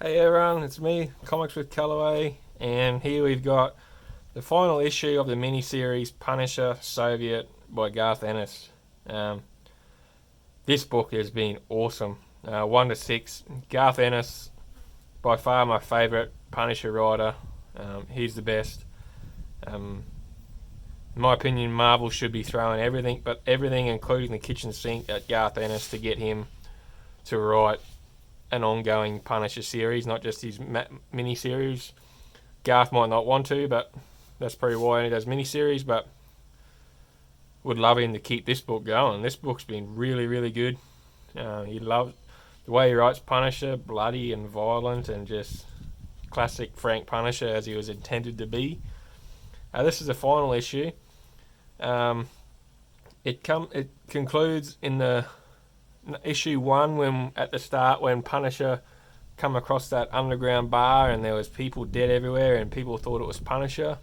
Hey everyone, it's me, Comics with Callaway, and here we've got the final issue of the miniseries Punisher Soviet by Garth Ennis. Um, this book has been awesome. 1 to 6. Garth Ennis, by far my favourite Punisher writer. He's the best. Um, in my opinion, Marvel should be throwing everything, including the kitchen sink, at Garth Ennis to get him to write an ongoing Punisher series, not just his mini-series. Garth might not want to, but that's probably why he does mini-series, but would love him to keep this book going. This book's been really, really good. He loves the way he writes Punisher, bloody and violent and just classic Frank Punisher as he was intended to be. This is the final issue. It concludes in the issue 1 when at the start when Punisher come across that underground bar and there was people dead everywhere and people thought it was Punisher,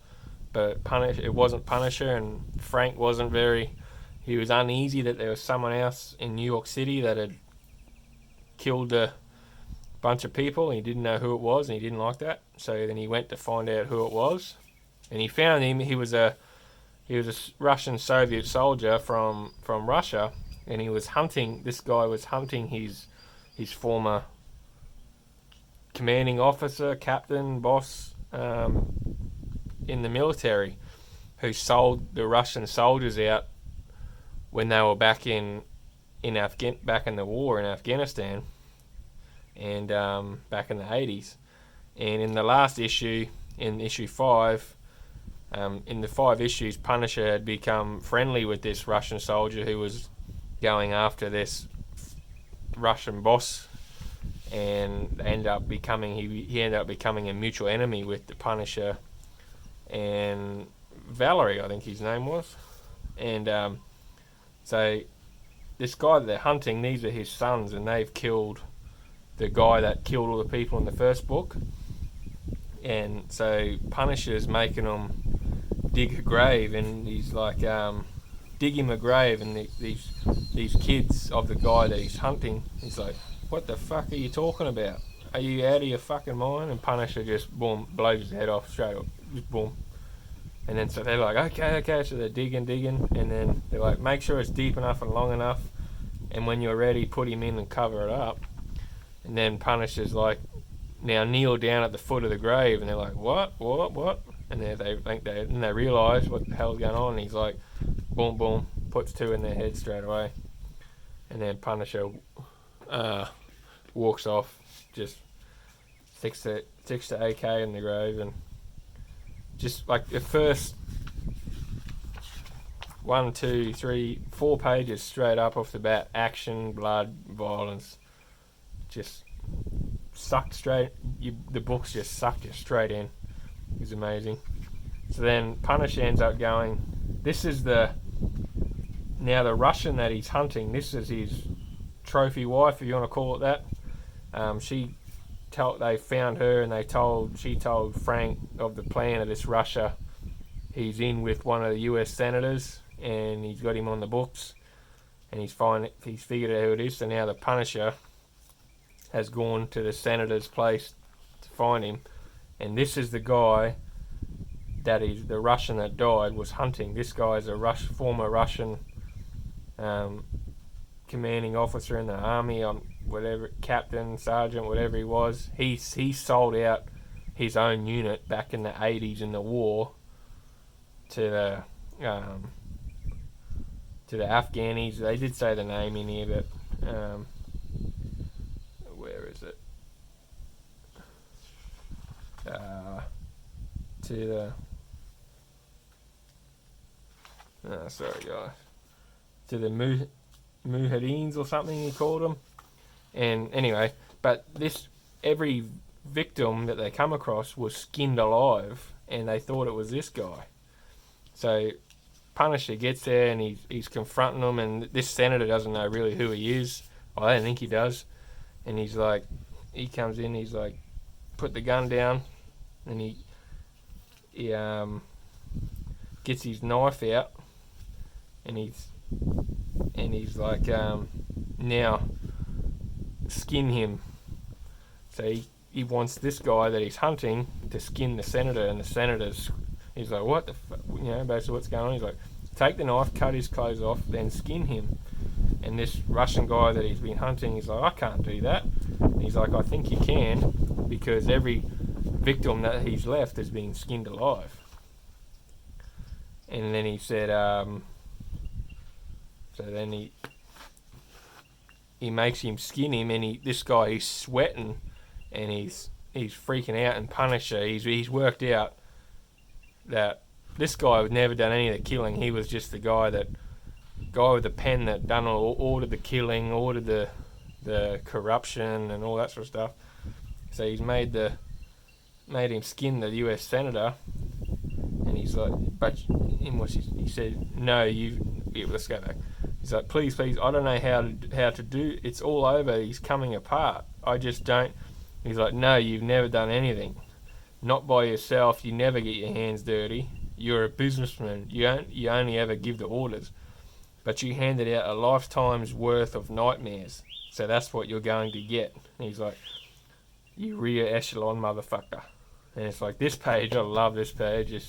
but it wasn't Punisher, and Frank he was uneasy that there was someone else in New York City that had killed a bunch of people and he didn't know who it was and he didn't like that, so then he went to find out who it was and he found him. He was a Russian Soviet soldier from Russia, and this guy was hunting his former commanding officer, captain, boss in the military, who sold the Russian soldiers out when they were back in the war in Afghanistan, and back in the 80s. And in the last issue, in issue 5, in the 5 issues, Punisher had become friendly with this Russian soldier who was going after this Russian boss, and he ended up becoming a mutual enemy with the Punisher and Valerie, I think his name was. And so this guy that they're hunting, these are his sons, and they've killed the guy that killed all the people in the first book. And so Punisher's making them dig a grave, and he's like, dig him a grave, and these kids of the guy that he's hunting, he's like, what the fuck are you talking about? Are you out of your fucking mind? And Punisher just, boom, blows his head off straight up. Just boom. And then so they're like, okay, so they're digging, and then they're like, make sure it's deep enough and long enough, and when you're ready, put him in and cover it up. And then Punisher's like, now kneel down at the foot of the grave, and they're like, what? And they realise what the hell's going on, and he's like, boom, boom, puts 2 in their head straight away. And then Punisher walks off, just sticks the AK in the grave, and just like the first 1, 2, 3, 4 pages straight up off the bat, action, blood, violence, just sucked straight. The books just sucked you straight in. It was amazing. So then Punisher ends up going, this is the Russian that he's hunting, this is his trophy wife, if you want to call it that. They found her, and she told Frank of the plan of this Russia. He's in with one of the US senators, and he's got him on the books, and he's figured out who it is. So now the Punisher has gone to the senator's place to find him, and this is the guy that is the Russian that died was hunting. This guy is a former Russian commanding officer in the army, whatever, captain, sergeant, whatever he was. He sold out his own unit back in the 80s in the war to the Afghanis. They did say the name in here, but where is it? Sorry guys, to the Mujahideen or something he called them. And anyway, but every victim that they come across was skinned alive, and they thought it was this guy. So Punisher gets there, and he's confronting them, and this senator doesn't know really who he is. I don't think he does. And he comes in, he's like, put the gun down, and he gets his knife out, and he's like, now skin him. So he wants this guy that he's hunting to skin the senator, and the senator's, he's like, what the basically what's going on? He's like, take the knife, cut his clothes off, then skin him. And this Russian guy that he's been hunting, he's like, I can't do that. And he's like, I think you can, because every victim that he's left has been skinned alive. And then he said, so then he makes him skin him, and this guy, he's sweating, and he's freaking out. And Punisher, he's worked out that this guy had never done any of the killing. He was just the guy with the pen that ordered the killing, ordered the corruption and all that sort of stuff. So he's made him skin the U.S. senator, and he's like, but he said, no, let's go back. He's like, please, I don't know how to do. It's all over. He's coming apart. I just don't. He's like, no, you've never done anything. Not by yourself. You never get your hands dirty. You're a businessman. You only ever give the orders. But you handed out a lifetime's worth of nightmares. So that's what you're going to get. And he's like, you rear echelon motherfucker. And it's like, this page, I love this page. And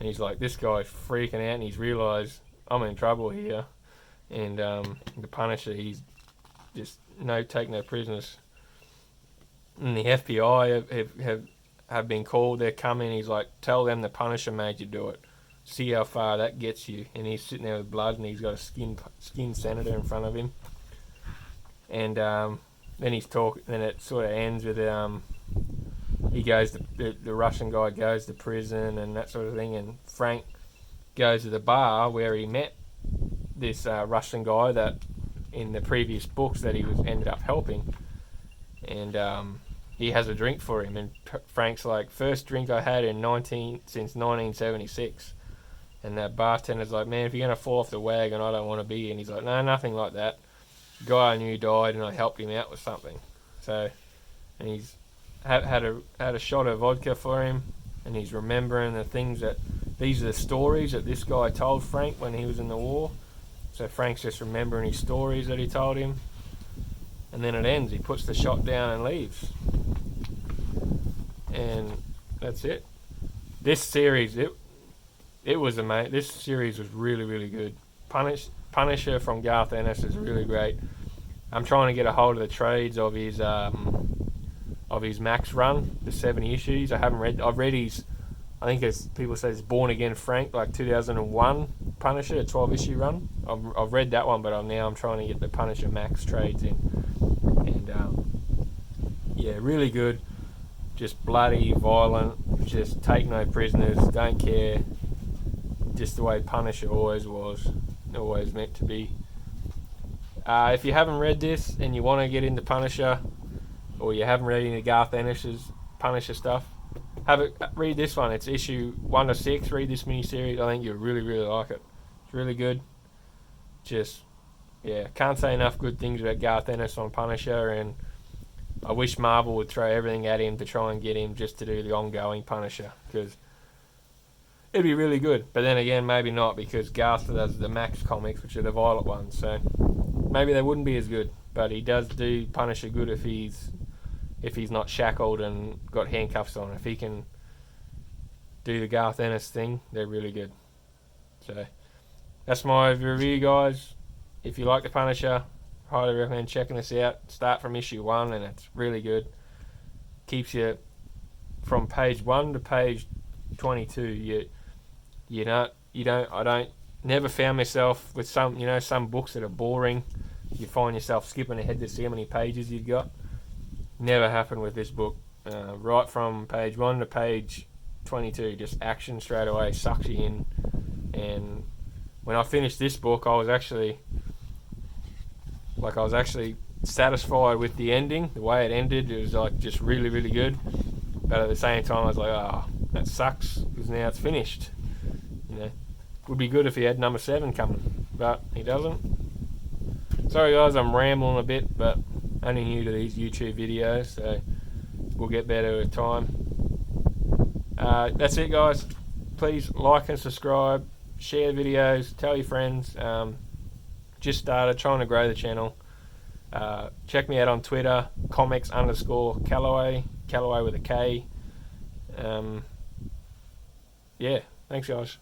he's like, this guy's freaking out, and he's realised I'm in trouble here. And the Punisher, he's just take no prisoners. And the FBI have been called. They're coming. He's like, tell them the Punisher made you do it. See how far that gets you. And he's sitting there with blood, and he's got a skin senator in front of him. And then he's talking. Then it sort of ends with he goes. The Russian guy goes to prison and that sort of thing. And Frank goes to the bar where he met this Russian guy that in the previous books that he ended up helping. And he has a drink for him, and Frank's like, first drink I had since 1976. And that bartender's like, man, if you're going to fall off the wagon, I don't want to be. And he's like, no, nothing like that. The guy I knew died, and I helped him out with something. So, and he's had a shot of vodka for him, and he's remembering the things these are the stories that this guy told Frank when he was in the war. So Frank's just remembering his stories that he told him. And then it ends. He puts the shot down and leaves. And that's it. This series, it was amazing. This series was really, really good. Punisher from Garth Ennis is really great. I'm trying to get a hold of the trades of his Max run, the 70 issues. I've read his, I think as people say, it's Born Again Frank, like 2001 Punisher, a 12-issue run. I've read that one, but I'm trying to get the Punisher Max trades in. And yeah, really good. Just bloody, violent, just take no prisoners, don't care. Just the way Punisher always was, always meant to be. If you haven't read this and you want to get into Punisher, or you haven't read any Garth Ennis's Punisher stuff, read this one. It's issue 1 to 6. Read this miniseries. I think you'll really, really like it. It's really good. Just, yeah, can't say enough good things about Garth Ennis on Punisher, and I wish Marvel would throw everything at him to try and get him just to do the ongoing Punisher, because it'd be really good. But then again, maybe not, because Garth does the Max comics, which are the Violet ones, so maybe they wouldn't be as good. But he does do Punisher good if he's not shackled and got handcuffs on. If he can do the Garth Ennis thing, they're really good. So that's my review, guys. If you like the Punisher, highly recommend checking this out. Start from issue 1, and it's really good. Keeps you from page 1 to page 22. I never found myself with some books that are boring. You find yourself skipping ahead to see how many pages you've got. Never happened with this book. Right from page 1 to page 22, just action straight away, sucks you in. And when I finished this book, I was actually satisfied with the ending. The way it ended, it was like just really, really good. But at the same time, I was like, oh, that sucks, because now it's finished. Would be good if he had number 7 coming, but he doesn't. Sorry guys, I'm rambling a bit, but only new to these YouTube videos, so we'll get better with time. That's it, guys. Please like and subscribe, share the videos, tell your friends. Just started trying to grow the channel. Check me out on Twitter, comics_Callaway, Callaway with a K. Yeah, thanks guys.